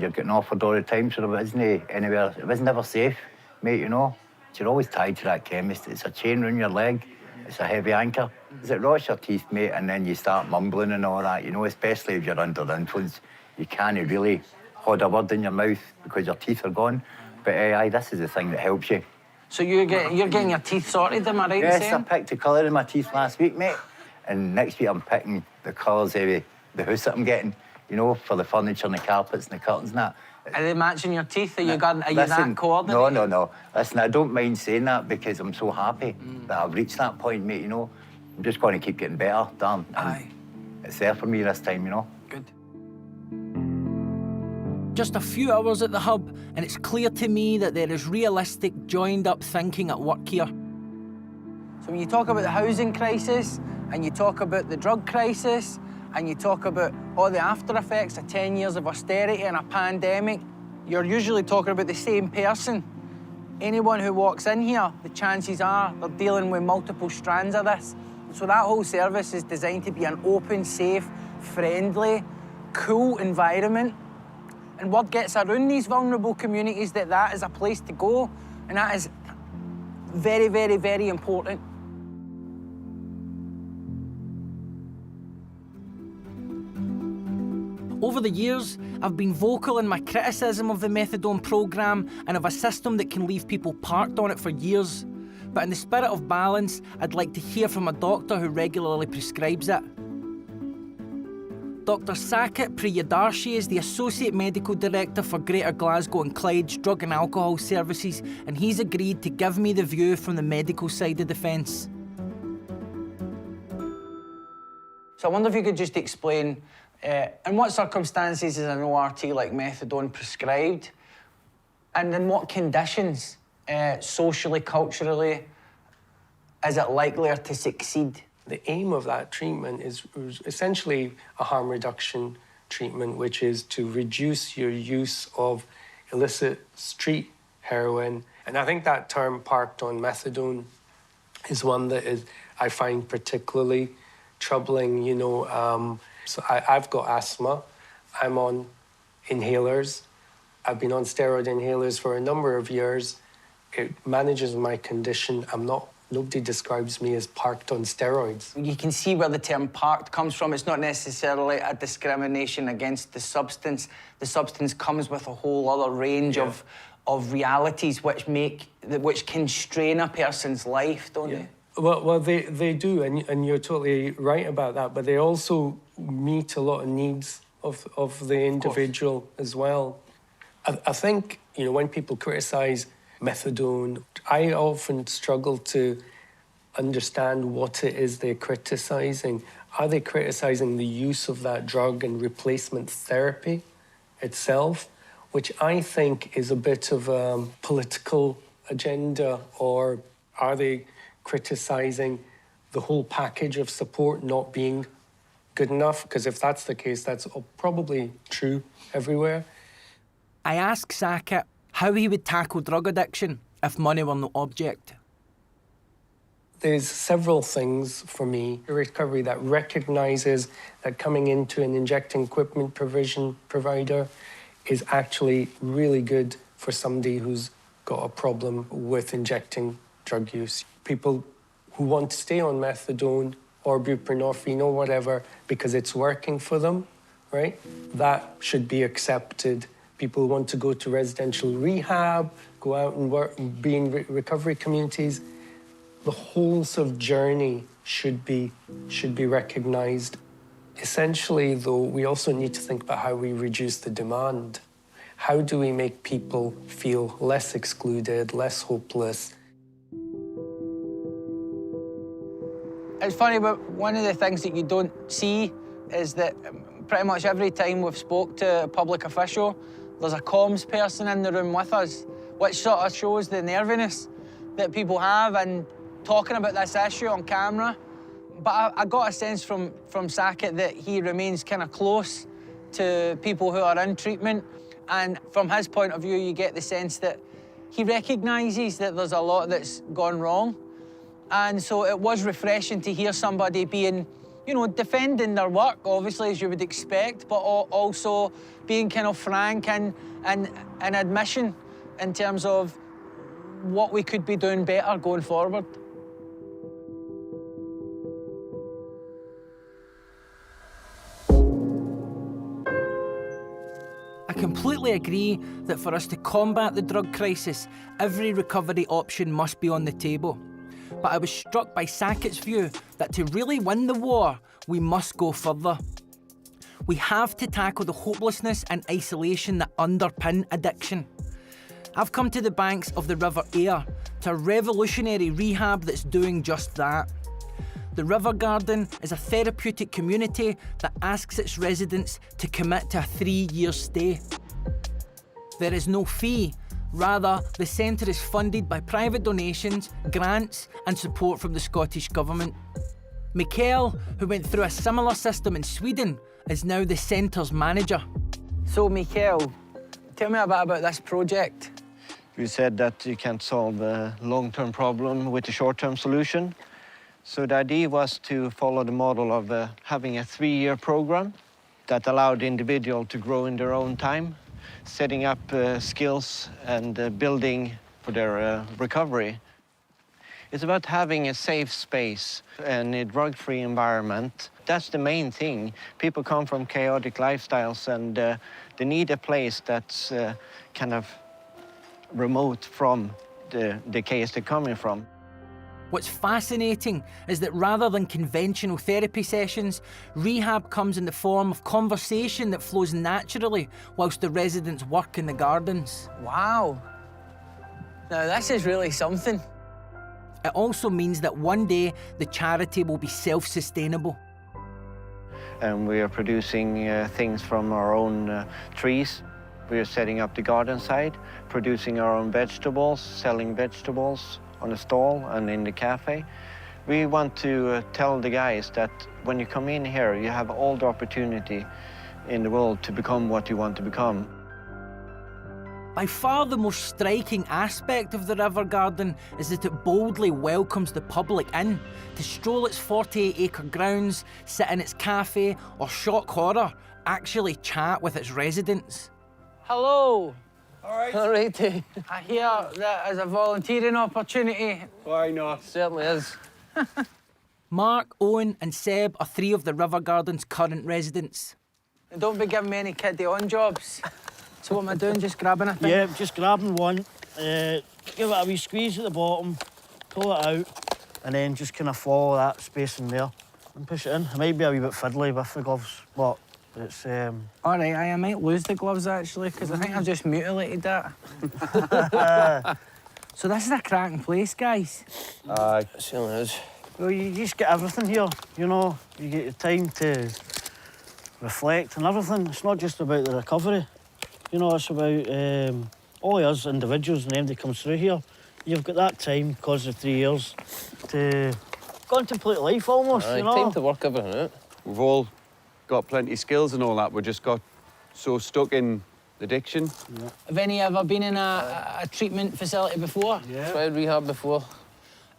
you're getting offered all the time, so there isn't anywhere, it was never safe, mate, you know. So you're always tied to that chemist. It's a chain around your leg. it's a heavy anchor. It rots your teeth, mate, and then you start mumbling and all that, you know, especially if you're under the influence. You can't really hold a word in your mouth because your teeth are gone. But aye, this is the thing that helps you. So you're getting your teeth sorted, am I right in saying? Yes, I picked the colour in my teeth last week, mate. And next week I'm picking the colours of the house that I'm getting, you know, for the furniture and the carpets and the curtains and that. Are they matching your teeth? Are you that coordinated? No. Listen, I don't mind saying that because I'm so happy that I've reached that point, mate, you know. I'm just going to keep getting better, Darren. Aye. It's there for me this time, you know. Good. Just a few hours at the hub, and it's clear to me that there is realistic, joined-up thinking at work here. So when you talk about the housing crisis, and you talk about the drug crisis, and you talk about all the after effects of 10 years of austerity and a pandemic, you're usually talking about the same person. Anyone who walks in here, the chances are they're dealing with multiple strands of this. So that whole service is designed to be an open, safe, friendly, cool environment. And word gets around these vulnerable communities that that is a place to go, and that is very, very, very important. Over the years, I've been vocal in my criticism of the methadone programme and of a system that can leave people parked on it for years. But in the spirit of balance, I'd like to hear from a doctor who regularly prescribes it. Dr Sakit Priyadarshi is the Associate Medical Director for Greater Glasgow and Clyde's Drug and Alcohol Services, and he's agreed to give me the view from the medical side of the fence. So I wonder if you could just explain in what circumstances is an ORT like methadone prescribed, and in what conditions, socially, culturally, is it likelier to succeed? The aim of that treatment is essentially a harm reduction treatment, which is to reduce your use of illicit street heroin. And I think that term, parked on methadone, is one that I find particularly troubling, you know. So I've got asthma. I'm on inhalers. I've been on steroid inhalers for a number of years. It manages my condition. Nobody describes me as parked on steroids. You can see where the term parked comes from. It's not necessarily a discrimination against the substance. The substance comes with a whole other range of realities which constrain a person's life, don't they? Well, they do, and you're totally right about that, but they also meet a lot of needs of the individual as well. I think, you know, when people criticise methadone, I often struggle to understand what it is they're criticising. Are they criticising the use of that drug and replacement therapy itself, which I think is a bit of a political agenda, or are they criticising the whole package of support not being good enough? Because if that's the case, that's probably true everywhere. I asked Sakit how he would tackle drug addiction if money were no object. There's several things for me. A recovery that recognises that coming into an injecting equipment provider is actually really good for somebody who's got a problem with injecting drug use. People who want to stay on methadone or buprenorphine or whatever because it's working for them, right? That should be accepted. People who want to go to residential rehab, go out and work, be in recovery communities. The whole sort of journey should be recognised. Essentially, though, we also need to think about how we reduce the demand. How do we make people feel less excluded, less hopeless? It's funny, but one of the things that you don't see is that pretty much every time we've spoke to a public official, there's a comms person in the room with us, which sort of shows the nerviness that people have and talking about this issue on camera. But I got a sense from Sakit that he remains kind of close to people who are in treatment. And from his point of view, you get the sense that he recognises that there's a lot that's gone wrong. And so it was refreshing to hear somebody being, you know, defending their work, obviously, as you would expect, but also being kind of frank and admission in terms of what we could be doing better going forward. completely agree that for us to combat the drug crisis, every recovery option must be on the table. But I was struck by Sackett's view that to really win the war, we must go further. We have to tackle the hopelessness and isolation that underpin addiction. I've come to the banks of the River Aire, to a revolutionary rehab that's doing just that. The River Garden is a therapeutic community that asks its residents to commit to a 3-year stay. There is no fee. Rather, the centre is funded by private donations, grants and support from the Scottish Government. Mikael, who went through a similar system in Sweden, is now the centre's manager. So, Mikael, tell me a bit about this project. We said that you can't solve a long-term problem with a short-term solution. So the idea was to follow the model of having a 3-year program that allowed the individual to grow in their own time, setting up skills and building for their recovery. It's about having a safe space and a drug-free environment. That's the main thing. People come from chaotic lifestyles and they need a place that's kind of remote from the case they're coming from. What's fascinating is that rather than conventional therapy sessions, rehab comes in the form of conversation that flows naturally whilst the residents work in the gardens. Wow. Now, this is really something. It also means that one day the charity will be self-sustainable. And we are producing things from our own trees. We are setting up the garden side, producing our own vegetables, selling vegetables on the stall and in the cafe. We want to tell the guys that when you come in here, you have all the opportunity in the world to become what you want to become. By far the most striking aspect of the River Garden is that it boldly welcomes the public in to stroll its 48-acre grounds, sit in its cafe, or shock horror, actually chat with its residents. Hello. All right. All right. I hear that as a volunteering opportunity. Why not? Certainly is. Mark, Owen and Seb are 3 of the River Garden's current residents. And don't be giving me any kiddie-on jobs. So what am I doing, just grabbing a thing? Yeah, just grabbing one, give it a wee squeeze at the bottom, pull it out, and then just kind of follow that space in there and push it in. It might be a wee bit fiddly with the gloves, but it's... All right, I might lose the gloves, actually, because I think I've just mutilated that. So this is a cracking place, guys. Aye. It certainly is. Well, you just get everything here, you know. You get your time to reflect and everything. It's not just about the recovery. You know, it's about all of us individuals and everybody comes through here. You've got that time, because of 3 years, to contemplate life almost, Aye, you know. time to work everything out. We've all got plenty of skills and all that. We just got so stuck in addiction. Yeah. Have any ever been in a treatment facility before? Yeah. Tried rehab before.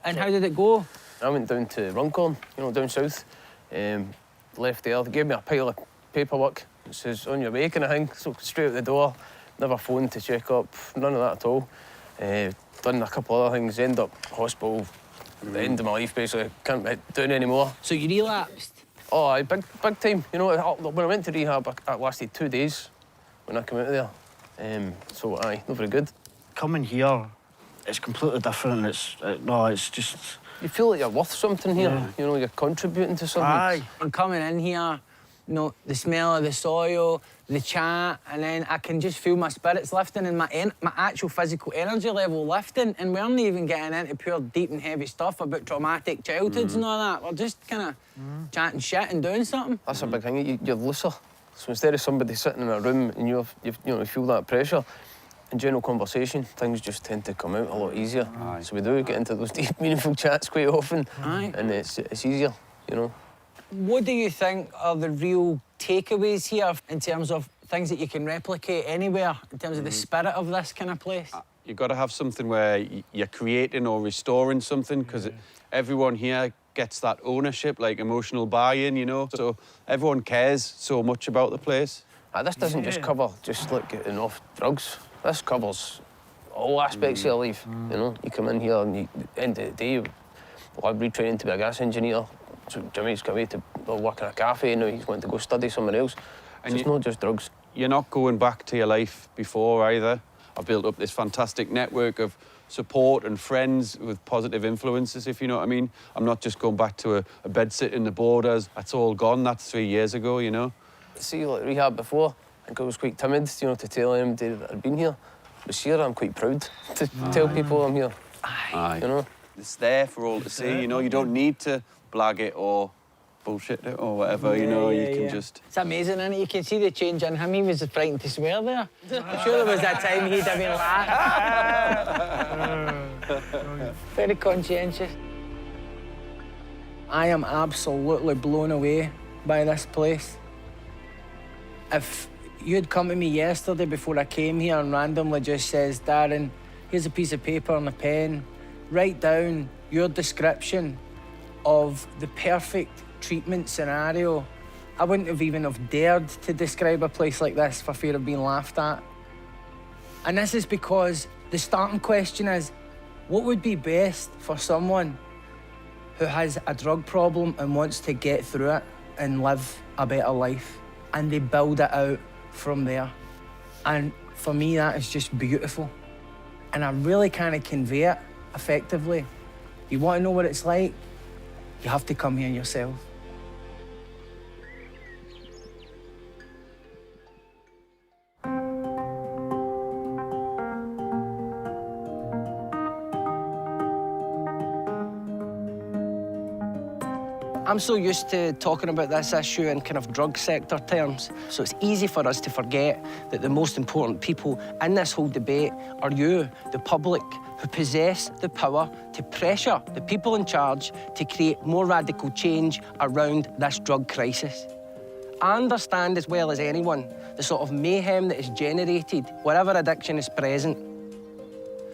And how did it go? I went down to Runcorn, you know, down south. Left there, they gave me a pile of paperwork. It says, on your way kind of thing, so straight out the door. Never phoned to check up, none of that at all. Done a couple other things, end up hospital, the end of my life basically, can't do it anymore. So you relapsed? Oh, aye, big time. You know, when I went to rehab, it lasted 2 days when I came out of there. So aye, not very good. Coming here, it's completely different. It's just... You feel like you're worth something here, Yeah. you know, you're contributing to something. Aye. And coming in here, you know, the smell of the soil, the chat, and then I can just feel my spirits lifting and my actual physical energy level lifting, and we aren't even getting into pure deep and heavy stuff about traumatic childhoods and all that. We're just kind of chatting shit and doing something. That's a big thing, you're looser. So instead of somebody sitting in a room and you feel that pressure, in general conversation, things just tend to come out a lot easier. Aye. So we do get into those deep, meaningful chats quite often. Aye. And it's easier, you know. What do you think are the real takeaways here in terms of things that you can replicate anywhere, in terms of the spirit of this kind of place? You've got to have something where you're creating or restoring something, because everyone here gets that ownership, like emotional buy-in, you know. So everyone cares so much about the place. This doesn't just cover like getting off drugs. This covers all aspects of your life, you know. You come in here and at the end of the day, I'm retraining to be a gas engineer. So Jimmy's come away to work in a cafe, and now he's wanting to go study somewhere else. And so it's not just drugs. you're not going back to your life before either. I built up this fantastic network of support and friends with positive influences, if you know what I mean. I'm not just going back to a bed sit in the borders. That's all gone. That's 3 years ago, you know. See, like rehab before, I think I was quite timid, you know, to tell anybody that I'd been here. This year, I'm quite proud to tell people I'm here. Aye. You know? It's there for all to see, you know. You don't need to blag it or bullshit it or whatever, you know. You can just... It's amazing, isn't it? You can see the change in him. He was frightened to swear there. I'm sure there was that time he'd have been laughing. Very conscientious. I am absolutely blown away by this place. If you'd come to me yesterday before I came here and randomly just says, Darren, here's a piece of paper and a pen, write down your description of the perfect treatment scenario, I wouldn't have even have dared to describe a place like this for fear of being laughed at. And this is because the starting question is, what would be best for someone who has a drug problem and wants to get through it and live a better life? And they build it out from there. And for me, that is just beautiful. And I really can't convey it effectively. You want to know what it's like? You have to come here yourself. I'm so used to talking about this issue in kind of drug sector terms, so it's easy for us to forget that the most important people in this whole debate are you, the public, who possess the power to pressure the people in charge to create more radical change around this drug crisis. I understand as well as anyone the sort of mayhem that is generated wherever addiction is present.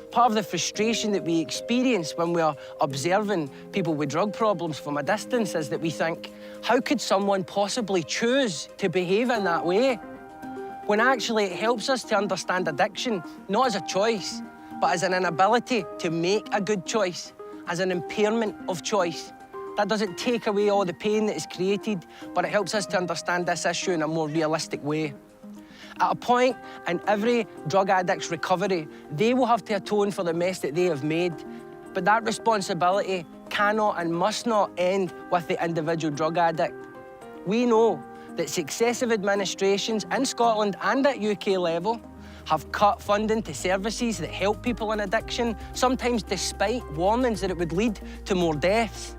Part of the frustration that we experience when we are observing people with drug problems from a distance is that we think, how could someone possibly choose to behave in that way? When actually it helps us to understand addiction, not as a choice, but as an inability to make a good choice, as an impairment of choice. That doesn't take away all the pain that is created, but it helps us to understand this issue in a more realistic way. At a point in every drug addict's recovery, they will have to atone for the mess that they have made. But that responsibility cannot and must not end with the individual drug addict. We know that successive administrations in Scotland and at UK level have cut funding to services that help people in addiction, sometimes despite warnings that it would lead to more deaths.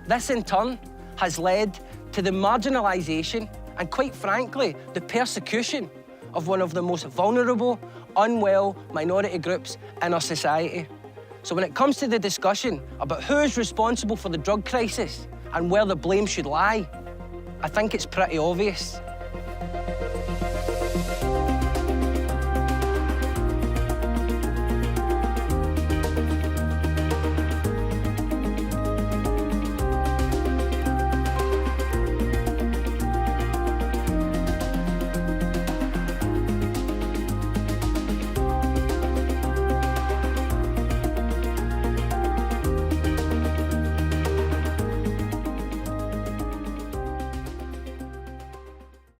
This, in turn, has led to the marginalisation and, quite frankly, the persecution of one of the most vulnerable, unwell minority groups in our society. So when it comes to the discussion about who is responsible for the drug crisis and where the blame should lie, I think it's pretty obvious.